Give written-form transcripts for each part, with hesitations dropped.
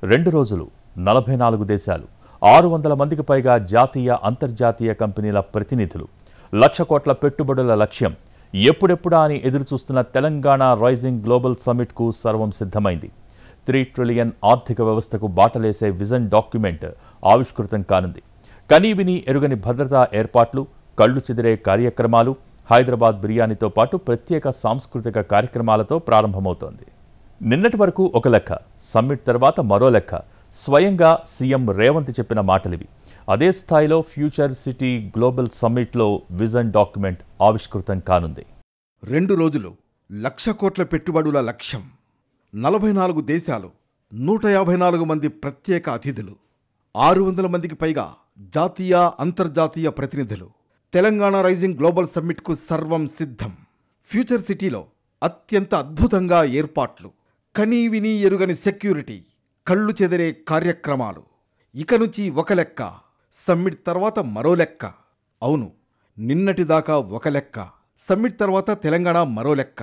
2 రోజులు 44 దేశాలు 600 మందికి పైగా జాతీయ అంతర్జాతీయ కంపెనీల ప్రతినిధులు 1,00,000 కోట్ల పెట్టుబడుల లక్ష్యం ఎప్పుడెప్పుడా అని ఎదురుచూస్తున్న తెలంగాణ రైజింగ్ గ్లోబల్ సమ్మిట్కు సర్వం సిద్ధమైంది. 3 ట్రిలియన్ ఆర్థిక వ్యవస్థకు బాటలేసే విజన్ డాక్యుమెంట్ ఆవిష్కృతం కానుంది. కనీవిని ఎరుగని భద్రతా ఏర్పాట్లు, కళ్లు చెదిరే కార్యక్రమాలు, హైదరాబాద్ బిర్యానీతో పాటు ప్రత్యేక సాంస్కృతిక కార్యక్రమాలతో ప్రారంభమవుతోంది. నిన్నటి వరకు ఒక లెక్క, సమ్మిట్ తర్వాత మరో లెక్క. స్వయంగా సీఎం రేవంత్ చెప్పిన మాటలివి. అదే స్థాయిలో ఫ్యూచర్ సిటీ గ్లోబల్ సమ్మిట్లో విజన్ డాక్యుమెంట్ ఆవిష్కృతం కానుంది. 2 రోజులు 1,00,000 కోట్ల పెట్టుబడుల లక్ష్యం, 44 దేశాలు, 154 మంది ప్రత్యేక అతిథులు, 600 మందికి పైగా జాతీయ అంతర్జాతీయ ప్రతినిధులు. తెలంగాణ రైజింగ్ గ్లోబల్ సమ్మిట్కు సర్వం సిద్ధం. ఫ్యూచర్ సిటీలో అత్యంత అద్భుతంగా ఏర్పాట్లు, కనీవిని ఎరుగని సెక్యూరిటీ, కళ్ళు చెదిరే కార్యక్రమాలు. ఇక నుంచి ఒక లెక్క, సమ్మిట్ తర్వాత మరో లెక్క. అవును, నిన్నటిదాకా ఒక లెక్క, సమ్మిట్ తర్వాత తెలంగాణ మరో లెక్క.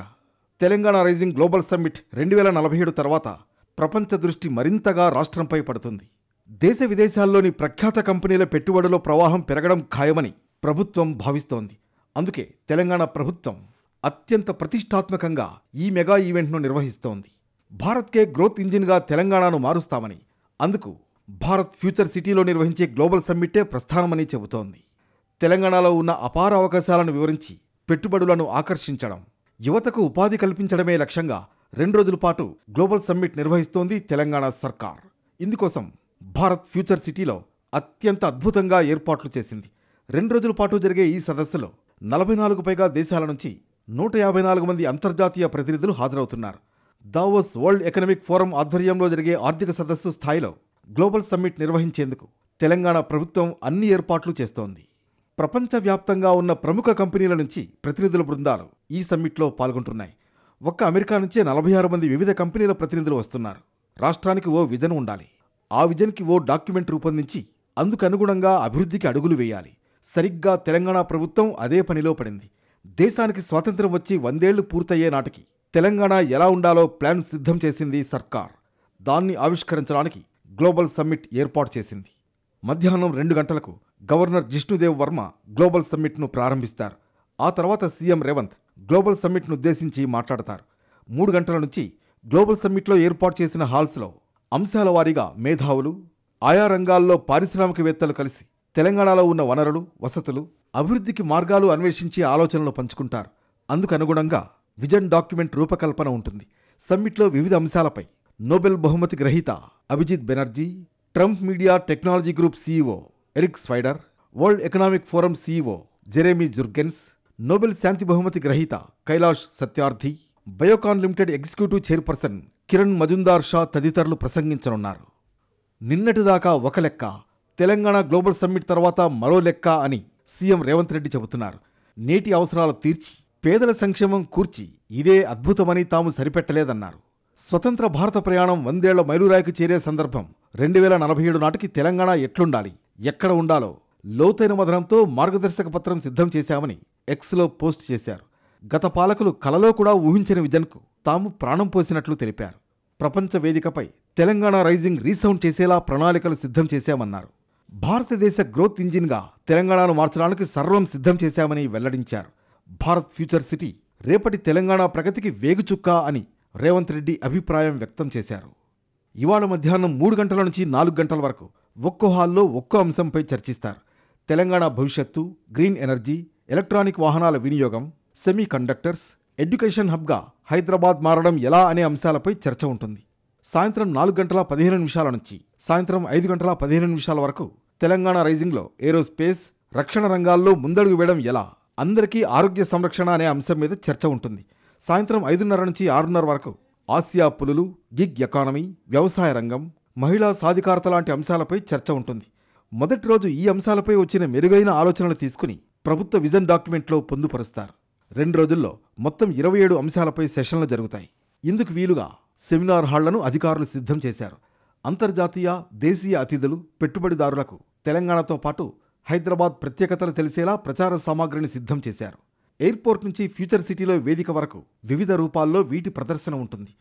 తెలంగాణ రైజింగ్ గ్లోబల్ సమ్మిట్ 2047 తర్వాత ప్రపంచ దృష్టి మరింతగా రాష్ట్రంపై పడుతుంది. దేశ విదేశాల్లోని ప్రఖ్యాత కంపెనీల పెట్టుబడుల ప్రవాహం పెరగడం ఖాయమని ప్రభుత్వం భావిస్తోంది. అందుకే తెలంగాణ ప్రభుత్వం అత్యంత ప్రతిష్టాత్మకంగా ఈ మెగా ఈవెంట్ను నిర్వహిస్తోంది. భారత్కే గ్రోత్ ఇంజిన్గా తెలంగాణను మారుస్తామని, అందుకు భారత్ ఫ్యూచర్ సిటీలో నిర్వహించే గ్లోబల్ సమ్మిట్టే ప్రస్థానమని చెబుతోంది. తెలంగాణలో ఉన్న అపార అవకాశాలను వివరించి పెట్టుబడులను ఆకర్షించడం, యువతకు ఉపాధి కల్పించడమే లక్ష్యంగా 2 రోజుల పాటు గ్లోబల్ సమ్మిట్ నిర్వహిస్తోంది తెలంగాణ సర్కార్. ఇందుకోసం భారత్ ఫ్యూచర్ సిటీలో అత్యంత అద్భుతంగా ఏర్పాట్లు చేసింది. 2 రోజుల పాటు జరిగే ఈ సదస్సులో 44 పైగా దేశాల నుంచి 154 మంది అంతర్జాతీయ ప్రతినిధులు హాజరవుతున్నారు. దావోస్ వరల్డ్ ఎకనామిక్ ఫోరం ఆధ్వర్యంలో జరిగే ఆర్థిక సదస్సు స్థాయిలో గ్లోబల్ సమ్మిట్ నిర్వహించేందుకు తెలంగాణ ప్రభుత్వం అన్ని ఏర్పాట్లు చేస్తోంది. ప్రపంచవ్యాప్తంగా ఉన్న ప్రముఖ కంపెనీల నుంచి ప్రతినిధుల బృందాలు ఈ సమ్మిట్లో పాల్గొంటున్నాయి. ఒక్క అమెరికా నుంచే 46 మంది వివిధ కంపెనీల ప్రతినిధులు వస్తున్నారు. రాష్ట్రానికి ఓ విజన్ ఉండాలి. ఆ విజన్కి ఓ డాక్యుమెంట్ రూపొందించి అందుకనుగుణంగా అభివృద్ధికి అడుగులు వేయాలి. సరిగ్గా తెలంగాణ ప్రభుత్వం అదే పనిలో పడింది. దేశానికి స్వాతంత్ర్యం వచ్చి 100 ఏళ్లు పూర్తయ్యే నాటికి తెలంగాణ ఎలా ఉండాలో ప్లాన్ సిద్ధం చేసింది సర్కార్. దాన్ని ఆవిష్కరించడానికి గ్లోబల్ సమ్మిట్ ఏర్పాటు చేసింది. మధ్యాహ్నం 2 గంటలకు గవర్నర్ జిష్ణుదేవ్ వర్మ గ్లోబల్ సమ్మిట్ను ప్రారంభిస్తారు. ఆ తర్వాత సీఎం రేవంత్ గ్లోబల్ సమ్మిట్ను ఉద్దేశించి మాట్లాడతారు. 3 గంటల నుంచి గ్లోబల్ సమ్మిట్లో ఏర్పాటు చేసిన హాల్స్లో అంశాల వారీగా మేధావులు, ఆయా రంగాల్లో పారిశ్రామికవేత్తలు కలిసి తెలంగాణలో ఉన్న వనరులు, వసతులు, అభివృద్ధికి మార్గాలు అన్వేషించి ఆలోచనలు పంచుకుంటారు. అందుకనుగుణంగా విజన్ డాక్యుమెంట్ రూపకల్పన ఉంటుంది. సమ్మిట్లో వివిధ అంశాలపై నోబెల్ బహుమతి గ్రహీత Abhijit Banerjee, Trump media technology group CEO Eric Swider, world economic forum CEO Jeremy Jurgens, Nobel శాంతి బహుమతి గ్రహీత Kailash Satyarthi, Biocon limited executive chairperson Kiran Mazumdar Shaw తదితరులు ప్రసంగించనున్నారు. నిన్నటిదాకా ఒక లెక్క, తెలంగాణ గ్లోబల్ సమ్మిట్ తర్వాత మరో లెక్క అని సీఎం రేవంత్ రెడ్డి చెబుతున్నారు. నేటి అవసరాలు తీర్చి పేదల సంక్షేమం కూర్చి ఇదే అద్భుతమని తాము సరిపెట్టలేదన్నారు. స్వతంత్ర భారత ప్రయాణం 100 ఏళ్ల మైలురాయికి చేరే సందర్భం 2047 నాటికి తెలంగాణ ఎట్లుండాలి, ఎక్కడ ఉండాలో లోతైన మదనంతో మార్గదర్శక పత్రం సిద్ధం చేశామని ఎక్స్లో పోస్ట్ చేశారు. గత పాలకులు కలలో కూడా ఊహించని విజన్కు తాము ప్రాణం పోసినట్లు తెలిపారు. ప్రపంచ వేదికపై తెలంగాణ రైజింగ్ రీసౌండ్ చేసేలా ప్రణాళికలు సిద్ధం చేశామన్నారు. భారతదేశ గ్రోత్ ఇంజిన్గా తెలంగాణను మార్చడానికి సర్వం సిద్ధం చేశామని వెల్లడించారు. భారత్ ఫ్యూచర్ సిటీ రేపటి తెలంగాణ ప్రగతికి వేగుచుక్క అని రేవంత్ రెడ్డి అభిప్రాయం వ్యక్తం చేశారు. ఇవాళ మధ్యాహ్నం 3 గంటల నుంచి 4 గంటల వరకు ఒక్కో హాల్లో ఒక్కో అంశంపై చర్చిస్తారు. తెలంగాణ భవిష్యత్తు, గ్రీన్ ఎనర్జీ, ఎలక్ట్రానిక్ వాహనాల వినియోగం, సెమీ కండక్టర్స్, ఎడ్యుకేషన్ హబ్గా హైదరాబాద్ మారడం ఎలా అనే అంశాలపై చర్చ ఉంటుంది. సాయంత్రం 4 గంటల 15 నిమిషాల నుంచి సాయంత్రం 5 గంటల 15 నిమిషాల వరకు తెలంగాణ రైజింగ్లో ఏరోస్పేస్, రక్షణ రంగాల్లో ముందడుగు వేయడం ఎలా, అందరికీ ఆరోగ్య సంరక్షణ అనే అంశం మీద చర్చ ఉంటుంది. సాయంత్రం 5:30 నుంచి 6:30 వరకు ఆసియా పులులు, గిగ్ ఎకానమీ, వ్యవసాయ రంగం, మహిళా సాధికారత లాంటి అంశాలపై చర్చ ఉంటుంది. మొదటి రోజు ఈ అంశాలపై వచ్చిన మెరుగైన ఆలోచనలు తీసుకుని ప్రభుత్వ విజన్ డాక్యుమెంట్లో పొందుపరుస్తారు. 2 రోజుల్లో మొత్తం 27 అంశాలపై సెషన్లు జరుగుతాయి. ఇందుకు వీలుగా సెమినార్ హాళ్లను అధికారులు సిద్ధం చేశారు. అంతర్జాతీయ, దేశీయ అతిథులు, పెట్టుబడిదారులకు తెలంగాణతో పాటు హైదరాబాద్ ప్రత్యేకతలు తెలిసేలా ప్రచార సామాగ్రిని సిద్ధం చేశారు. ఎయిర్పోర్ట్ నుంచి ఫ్యూచర్ సిటీలో వేదిక వరకు వివిధ రూపాల్లో వీటి ప్రదర్శన ఉంటుంది.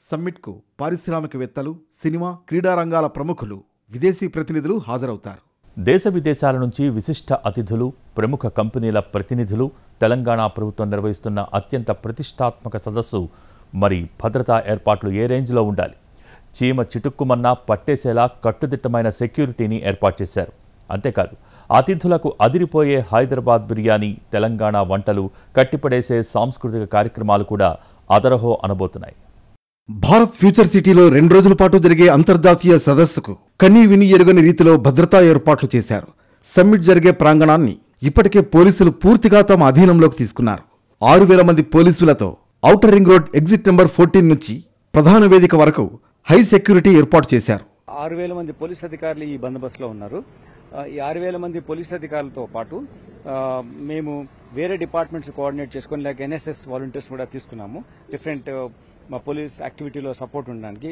సమ్మిట్కు పారిశ్రామికవేత్తలు, సినిమా, క్రీడా రంగాల ప్రముఖులు, విదేశీ ప్రతినిధులు హాజరవుతారు. దేశ విదేశాల నుంచి విశిష్ట అతిథులు, ప్రముఖ కంపెనీల ప్రతినిధులు, తెలంగాణ ప్రభుత్వం నిర్వహిస్తున్న అత్యంత ప్రతిష్టాత్మక సదస్సు. మరి భద్రతా ఏర్పాట్లు ఏ రేంజ్లో ఉండాలి? చీమ చిటుక్కుమన్నా పట్టేసేలా కట్టుదిట్టమైన సెక్యూరిటీని ఏర్పాటు చేశారు. అంతేకాదు, అతిథులకు అదిరిపోయే హైదరాబాద్ బిర్యానీ, తెలంగాణ వంటలు, కట్టిపడేసే సాంస్కృతిక కార్యక్రమాలు కూడా అదరహో అనబోతున్నాయి. భారత్ ఫ్యూచర్ సిటీలో 2 రోజుల పాటు జరిగే అంతర్జాతీయ సదస్సుకు కనీ విని ఎరుగని రీతిలో భద్రతా ఏర్పాట్లు చేశారు. సమ్మిట్ జరిగే ప్రాంగణాన్ని ఇప్పటికే పోలీసులు పూర్తిగా తమ అధీనంలోకి తీసుకున్నారు. 6,000 మంది పోలీసులతో outer ring road exit number 14 నుంచి ప్రధాన వేదిక వరకు హై సెక్యూరిటీ ఏర్పాటు చేశారు. 6,000 మంది పోలీస్ అధికారులు ఈ బందోబస్తులో ఉన్నారు. ఈ 6,000 మంది పోలీస్ అధికారులతో పాటు మేము వేరే డిపార్ట్మెంట్స్ కోఆర్డినేట్ చేసుకుని లైక్ ఎన్ఎస్ఎస్ వాలంటీర్స్ కూడా తీసుకున్నాము, డిఫరెంట్ మా పోలీస్ యాక్టివిటీలో సపోర్ట్ ఉండడానికి.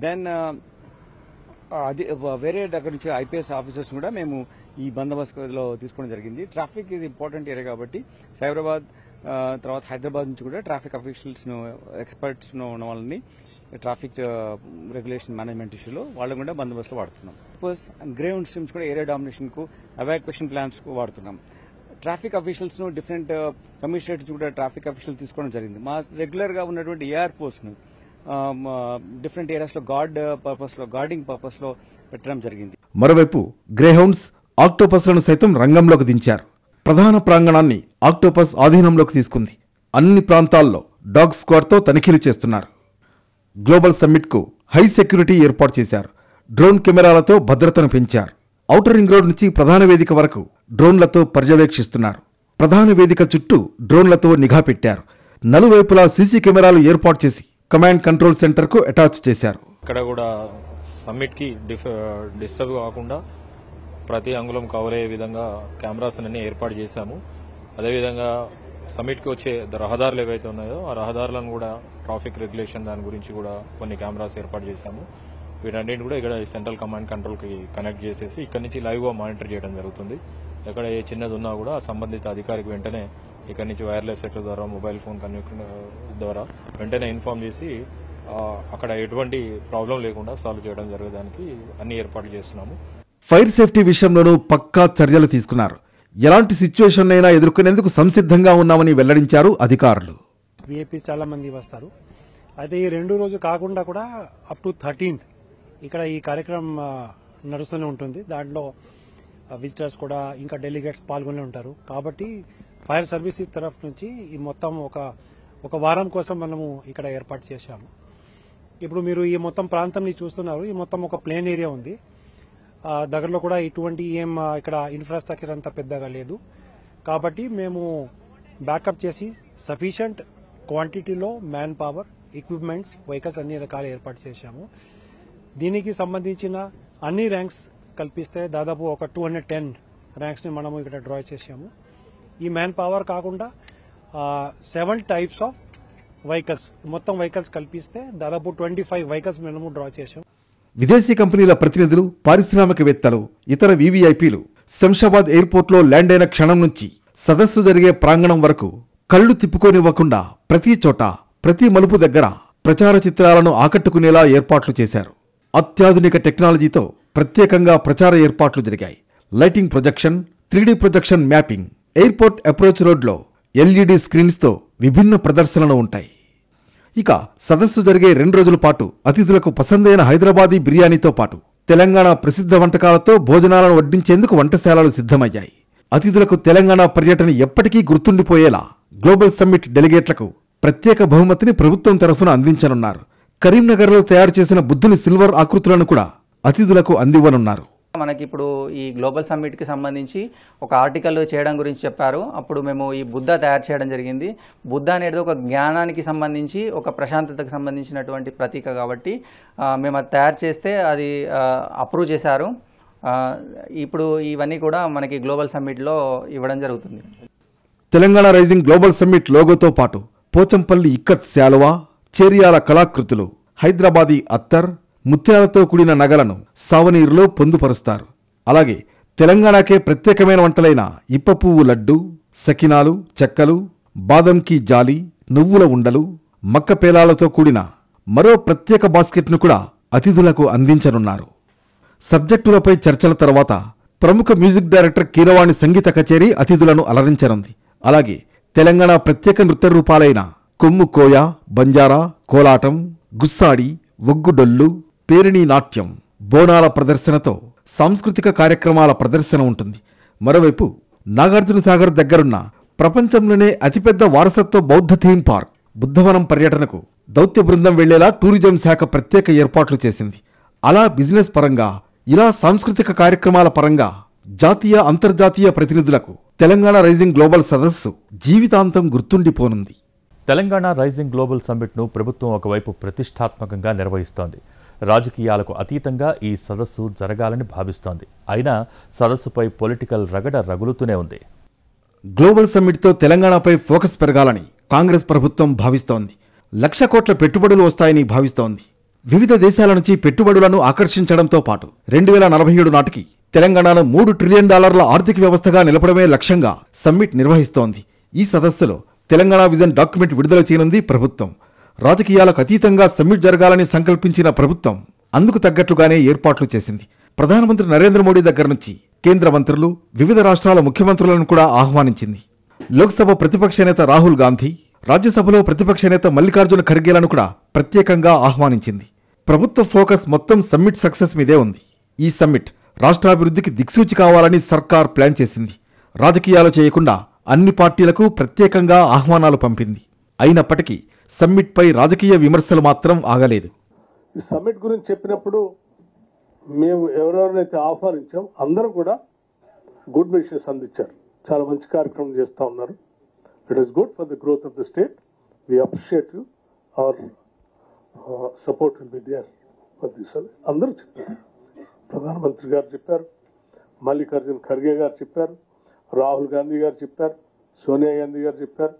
దెన్ అది వేరే దగ్గర నుంచి ఐపీఎస్ ఆఫీసర్స్ కూడా మేము ఈ బందోబస్తులో తీసుకోవడం జరిగింది. ట్రాఫిక్ ఈజ్ ఇంపార్టెంట్ ఏరియా కాబట్టి సైబరాబాద్ తర్వాత హైదరాబాద్ నుంచి కూడా ట్రాఫిక్ అఫీషియల్స్ను, ఎక్స్పర్ట్స్ను ఉన్న వాళ్ళని ట్రాఫిక్ రెగ్యులేషన్ మేనేజ్మెంట్ ఇష్యూలో వాళ్ళని కూడా బందోబస్తులో వాడుతున్నాం. గ్రేవుండ్ స్ట్రీమ్స్ కూడా ఏరియా డామినేషన్కు, ఎవాక్యుయేషన్ ప్లాన్స్కు వాడుతున్నాం. ట్రాఫిక్ అఫీషియల్స్ను డిఫరెంట్ కమిషనరేట్స్ కూడా ట్రాఫిక్ అఫీషియల్ తీసుకోవడం జరిగింది. మా రెగ్యులర్గా ఉన్నటువంటి ఏఆర్ ఫోర్స్ను డిఫరెంట్ ఏరియాస్లో గార్డింగ్ పర్పస్లో పెట్టడం జరిగింది. మరోవైపు గ్రేహౌండ్స్, ఆక్టోపస్లను సైతం రంగంలోకి దించారు. ప్రధాన ప్రాంగణాన్ని ఆక్టోపస్ ఆధీనంలోకి తీసుకుంది. అన్ని ప్రాంతాల్లో డాగ్ స్క్వాడ్తో తనిఖీలు చేస్తున్నారు. గ్లోబల్ సమ్మిట్కు హై సెక్యూరిటీ ఏర్పాటు చేశారు. డ్రోన్ కెమెరాలతో భద్రతను పెంచారు. ఔటర్ రింగ్ రోడ్ నుంచి ప్రధాన వేదిక వరకు డ్రోన్లతో పర్యవేక్షిస్తున్నారు. ప్రధాన వేదిక చుట్టూ డ్రోన్లతో నిఘా పెట్టారు. నలువైపులా సీసీ కెమెరాలు ఏర్పాటు చేసి కమాండ్ కంట్రోల్ సెంటర్కు అటాచ్ చేశారు. ఇక్కడ కూడా సమ్మిట్కి డిస్టర్బ్ కాకుండా ప్రతి అంగుళం కవర్ అయ్యే విధంగా కెమెరాస్ అన్ని ఏర్పాటు చేశాము. అదేవిధంగా సమ్మిట్కి వచ్చే రహదారులు ఏవైతే ఉన్నాయో ఆ రహదారులను కూడా ట్రాఫిక్ రెగ్యులేషన్ దాని గురించి కూడా కొన్ని కెమెరాస్ ఏర్పాటు చేశాము. వీటన్నిటిని కూడా ఇక్కడ సెంట్రల్ కమాండ్ కంట్రోల్కి కనెక్ట్ చేసేసి ఇక్కడ నుంచి లైవ్గా మానిటర్ చేయడం జరుగుతుంది. ఎక్కడ ఏ చిన్నది ఉన్నా కూడా సంబంధిత అధికారికి వెంటనే ఇక్కడ నుంచి వైర్లెస్ సెట్ ద్వారా, మొబైల్ ఫోన్ కనెక్ట్ ద్వారా వెంటనే ఇన్ఫార్మ్ చేసి అక్కడ ఎటువంటి ప్రాబ్లం లేకుండా సాల్వ్ చేయడం జరగడానికి అన్ని ఏర్పాట్లు చేస్తున్నాము. ఫైర్ సేఫ్టీ విషయంలోనూ పక్కా చర్యలు తీసుకున్నారు. ఎలాంటి సిచ్యువేషన్ అయినా ఎదుర్కొనేందుకు సంసిద్ధంగా ఉన్నామని వెల్లడించారు అధికారులు. విఐపీ చాలా మంది వస్తారు. అయితే ఈ 2 రోజు కాకుండా కూడా అప్ టు 13th ఇక్కడ ఈ కార్యక్రమం నడుస్తూనే ఉంటుంది. దాంట్లో విజిటర్స్ కూడా ఇంకా డెలిగేట్స్ పాల్గొనే ఉంటారు. కాబట్టి ఫైర్ సర్వీసెస్ తరఫు నుంచి ఈ మొత్తం ఒక వారం కోసం మనము ఇక్కడ ఏర్పాటు చేశాము. ఇప్పుడు మీరు ఈ మొత్తం ప్రాంతాన్ని చూస్తున్నారు. ఈ మొత్తం ఒక ప్లేన్ ఏరియా ఉంది. దగ్గరలో కూడా ఇటువంటి ఇక్కడ ఇన్ఫ్రాస్ట్రక్చర్ అంతా పెద్దగా లేదు. కాబట్టి మేము బ్యాకప్ చేసి సఫిషియంట్ క్వాంటిటీలో మ్యాన్ పవర్, ఎక్విప్మెంట్స్, వెహికల్స్ అన్ని రకాలు ఏర్పాటు చేశాము. దీనికి సంబంధించిన అన్ని ర్యాంక్స్ కల్పిస్తే దాదాపు ఒక 210 ర్యాంక్స్ని మనము ఇక్కడ డ్రా చేశాము. ఈ మ్యాన్ పవర్ కాకుండా 7 టైప్స్ ఆఫ్ వెహికల్స్, మొత్తం వెహికల్స్ కల్పిస్తే దాదాపు 25 వెహికల్స్ మనము డ్రా చేశాము. విదేశీ కంపెనీల ప్రతినిధులు, పారిశ్రామికవేత్తలు, ఇతర వీవీఐపీలు శంషాబాద్ ఎయిర్పోర్ట్లో ల్యాండ్ అయిన క్షణం నుంచి సదస్సు జరిగే ప్రాంగణం వరకు కళ్లు తిప్పుకోనివ్వకుండా ప్రతి చోట, ప్రతి మలుపు దగ్గర ప్రచార చిత్రాలను ఆకట్టుకునేలా ఏర్పాట్లు చేశారు. అత్యాధునిక టెక్నాలజీతో ప్రత్యేకంగా ప్రచార ఏర్పాట్లు జరిగాయి. Lighting projection, 3D projection mapping, airport approach రోడ్లో LED స్క్రీన్స్తో విభిన్న ప్రదర్శనలు ఉంటాయి. ఇక సదస్సు జరిగే 2 రోజుల పాటు అతిథులకు పసందైన హైదరాబాదీ బిర్యానీతో పాటు తెలంగాణ ప్రసిద్ధ వంటకాలతో భోజనాలను వడ్డించేందుకు వంటశాలలు సిద్ధమయ్యాయి. అతిథులకు తెలంగాణ పర్యటన ఎప్పటికీ గుర్తుండిపోయేలా గ్లోబల్ సమ్మిట్ డెలిగేట్లకు ప్రత్యేక బహుమతిని ప్రభుత్వం తరఫున అందించనున్నారు. కరీంనగర్లో తయారు చేసిన బుద్ధుని సిల్వర్ ఆకృతులను కూడా అతిథులకు అందివ్వనున్నారు. మనకి ఇప్పుడు ఈ గ్లోబల్ సమ్మిట్కి సంబంధించి ఒక ఆర్టికల్ చేయడం గురించి చెప్పారు. అప్పుడు మేము ఈ బుద్ధ తయారు చేయడం జరిగింది. బుద్ధ అనేది ఒక జ్ఞానానికి సంబంధించి, ఒక ప్రశాంతతకు సంబంధించినటువంటి ప్రతీక కాబట్టి మేము అది తయారు చేస్తే అది అప్రూవ్ చేశారు. ఇప్పుడు ఇవన్నీ కూడా మనకి గ్లోబల్ సమ్మిట్లో ఇవ్వడం జరుగుతుంది. తెలంగాణ రైజింగ్ గ్లోబల్ సమ్మిట్ లోగోతో పాటు పోచంపల్లి ఇక్కత్ శాలువా, చేరియాల కళాకృతులు, హైదరాబాదీ అత్తర్, ముత్యాలతో కూడిన నగలను సావనీరులో పొందుపరుస్తారు. అలాగే తెలంగాణకే ప్రత్యేకమైన వంటలైన ఇప్ప పువ్వు లడ్డు, సకినాలు, చెక్కలు, బాదంకి జాలి, నువ్వుల ఉండలు, మక్క పేలాలతో కూడిన మరో ప్రత్యేక బాస్కెట్ను కూడా అతిథులకు అందించనున్నారు. సబ్జెక్టులపై చర్చల తర్వాత ప్రముఖ మ్యూజిక్ డైరెక్టర్ కీరవాణి సంగీత కచేరీ అతిథులను అలరించనుంది. అలాగే తెలంగాణ ప్రత్యేక నృత్య రూపాలైన కొమ్ము కోయ, బంజారా, కోలాటం, గుస్సాడి, ఒగ్గుడొల్లు, పేరిణీ నాట్యం, బోనాల ప్రదర్శనతో సాంస్కృతిక కార్యక్రమాల ప్రదర్శన ఉంటుంది. మరోవైపు నాగార్జునసాగర్ దగ్గరున్న ప్రపంచంలోనే అతిపెద్ద వారసత్వ బౌద్ధ థీమ్ పార్క్ బుద్ధవనం పర్యటనకు దౌత్య బృందం వెళ్లేలా టూరిజం శాఖ ప్రత్యేక ఏర్పాట్లు చేసింది. అలా బిజినెస్ పరంగా, ఇలా సాంస్కృతిక కార్యక్రమాల పరంగా జాతీయ, అంతర్జాతీయ ప్రతినిధులకు తెలంగాణ రైజింగ్ గ్లోబల్ సదస్సు జీవితాంతం గుర్తుండిపోనుంది. తెలంగాణ రైజింగ్ గ్లోబల్ సమ్మిట్ను ప్రభుత్వం ఒకవైపు ప్రతిష్టాత్మకంగా నిర్వహిస్తోంది. రాజకీయాలకు అతీతంగా ఈ సదస్సు జరగాలని భావిస్తోంది. అయినా సదస్సుపై పొలిటికల్ రగడ రగులుతూనే ఉంది. గ్లోబల్ సమ్మిట్తో తెలంగాణపై ఫోకస్ పెరగాలని కాంగ్రెస్ ప్రభుత్వం భావిస్తోంది. 1,00,000 కోట్ల పెట్టుబడులు వస్తాయని భావిస్తోంది. వివిధ దేశాల నుంచి పెట్టుబడులను ఆకర్షించడంతో పాటు 2047 నాటికి తెలంగాణను $3 ట్రిలియన్ ఆర్థిక వ్యవస్థగా నిలపడమే లక్ష్యంగా సమ్మిట్ నిర్వహిస్తోంది. ఈ సదస్సులో తెలంగాణ విజన్ డాక్యుమెంట్ విడుదల చేయనుంది ప్రభుత్వం. రాజకీయాలకు అతీతంగా సమ్మిట్ జరగాలని సంకల్పించిన ప్రభుత్వం అందుకు తగ్గట్లుగానే ఏర్పాట్లు చేసింది. ప్రధానమంత్రి నరేంద్ర మోడీ దగ్గర నుంచి కేంద్ర మంత్రులు, వివిధ రాష్ట్రాల ముఖ్యమంత్రులను కూడా ఆహ్వానించింది. లోక్సభ ప్రతిపక్ష నేత రాహుల్ గాంధీ, రాజ్యసభలో ప్రతిపక్ష నేత మల్లికార్జున ఖర్గేలను కూడా ప్రత్యేకంగా ఆహ్వానించింది. ప్రభుత్వ ఫోకస్ మొత్తం సమ్మిట్ సక్సెస్ మీదే ఉంది. ఈ సమ్మిట్ రాష్ట్రాభివృద్ధికి దిక్సూచి కావాలని సర్కార్ ప్లాన్ చేసింది. రాజకీయాలు చేయకుండా అన్ని పార్టీలకు ప్రత్యేకంగా ఆహ్వానాలు పంపింది. అయినప్పటికీ సమ్మిట్పై రాజకీయ విమర్శలు మాత్రం ఆగలేదు. ఈ సమ్మిట్ గురించి చెప్పినప్పుడు మేము ఎవరెవరైతే ఆహ్వానించాం అందరూ కూడా గుడ్ విషెస్ అందించారు. చాలా మంచి కార్యక్రమం చేస్తూ ఉన్నారు. It is good for the growth of the state. We appreciate you. Our support will be there for this అని అందరూ చెప్పారు. ప్రధానమంత్రి గారు చెప్పారు, మల్లికార్జున ఖర్గే గారు చెప్పారు, రాహుల్ గాంధీ గారు చెప్పారు, సోనియా గాంధీ గారు చెప్పారు,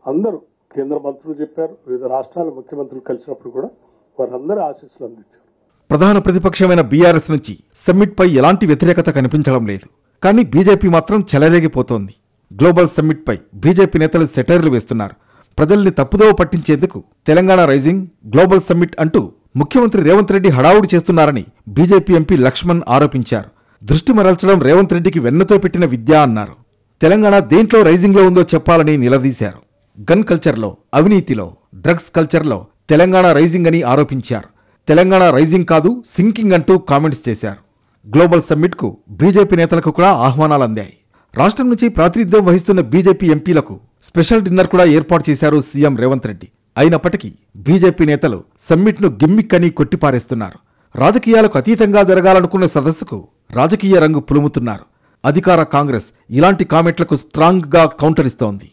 అందరూ కేంద్ర మంత్రులు చెప్పారు. వివిధ రాష్ట్రాల ముఖ్యమంత్రులు కలిసినప్పుడు కూడా వారందరూ ఆశీస్సులు అందించారు. ప్రధాన ప్రతిపక్షమైన బీఆర్ఎస్ నుంచి సమ్మిట్పై ఎలాంటి వ్యతిరేకత కనిపించడం లేదు. కానీ బీజేపీ మాత్రం చెలరేగిపోతోంది. గ్లోబల్ సమ్మిట్పై బీజేపీ నేతలు సెటైర్లు వేస్తున్నారు. ప్రజల్ని తప్పుదోవ పట్టించేందుకు తెలంగాణ రైజింగ్ గ్లోబల్ సమ్మిట్ అంటూ ముఖ్యమంత్రి రేవంత్ రెడ్డి హడావుడి చేస్తున్నారని బీజేపీ ఎంపీ లక్ష్మణ్ ఆరోపించారు. దృష్టి మరల్చడం రేవంత్ రెడ్డికి వెన్నతో పెట్టిన విద్య అన్నారు. తెలంగాణ దేంట్లో రైజింగ్లో ఉందో చెప్పాలని నిలదీశారు. గన్ కల్చర్లో, అవినీతిలో, డ్రగ్స్ కల్చర్లో తెలంగాణ రైజింగ్ అని ఆరోపించారు. తెలంగాణ రైజింగ్ కాదు, సింకింగ్ అంటూ కామెంట్స్ చేశారు. గ్లోబల్ సమ్మిట్కు బీజేపీ నేతలకు కూడా ఆహ్వానాలు అందాయి. రాష్ట్రం నుంచి ప్రాతినిధ్యం వహిస్తున్న బీజేపీ ఎంపీలకు స్పెషల్ డిన్నర్ కూడా ఏర్పాటు చేశారు సీఎం రేవంత్ రెడ్డి. అయినప్పటికీ బీజేపీ నేతలు సమ్మిట్ను గిమ్మిక్ అని కొట్టిపారేస్తున్నారు. రాజకీయాలకు అతీతంగా జరగాలనుకున్న సదస్సుకు రాజకీయ రంగు పులుముతున్నారు. అధికార కాంగ్రెస్ ఇలాంటి కామెంట్లకు స్ట్రాంగ్గా కౌంటర్ ఇస్తోంది.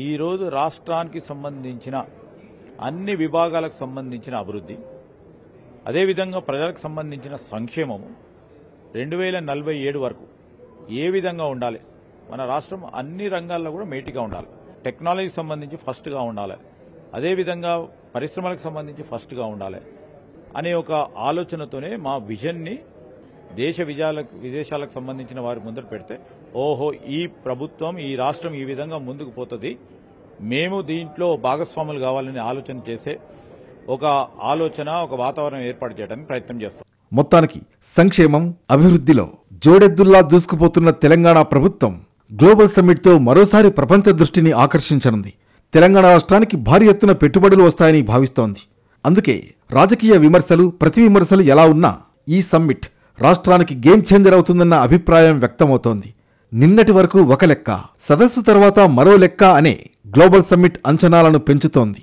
ఈరోజు రాష్ట్రానికి సంబంధించిన అన్ని విభాగాలకు సంబంధించిన అభివృద్ధి, అదేవిధంగా ప్రజలకు సంబంధించిన సంక్షేమము 2047 వరకు ఏ విధంగా ఉండాలి, మన రాష్ట్రం అన్ని రంగాల్లో కూడా మేటిగా ఉండాలి, టెక్నాలజీకి సంబంధించి ఫస్ట్గా ఉండాలి, అదేవిధంగా పరిశ్రమలకు సంబంధించి ఫస్ట్గా ఉండాలి అనే ఒక ఆలోచనతోనే మా విజన్ని విదేశాలకు సంబంధించిన వారి ముందర పెడితే, ఓహో ఈ ప్రభుత్వం, ఈ రాష్ట్రం ఈ విధంగా ముందుకు పోతుంది, మేము దీంట్లో భాగస్వాములు కావాలని ఆలోచన చేసే ఒక వాతావరణం ఏర్పాటు చేయడానికి ప్రయత్నం చేస్తాం. మొత్తానికి సంక్షేమం, అభివృద్ధిలో జోడెద్దుల్లా దూసుకుపోతున్న తెలంగాణ ప్రభుత్వం గ్లోబల్ సమ్మిట్తో మరోసారి ప్రపంచ దృష్టిని ఆకర్షించనుంది. తెలంగాణ రాష్ట్రానికి భారీ ఎత్తున పెట్టుబడులు వస్తాయని భావిస్తోంది. అందుకే రాజకీయ విమర్శలు, ప్రతి విమర్శలు ఎలా ఉన్నా ఈ సమ్మిట్ రాష్ట్రానికి గేమ్ చేంజర్ అవుతుందన్న అభిప్రాయం వ్యక్తమవుతోంది. నిన్నటి వరకు ఒక లెక్క, సదస్సు తర్వాత మరో లెక్క అనే గ్లోబల్ సమ్మిట్ అంచనాలను పెంచుతోంది.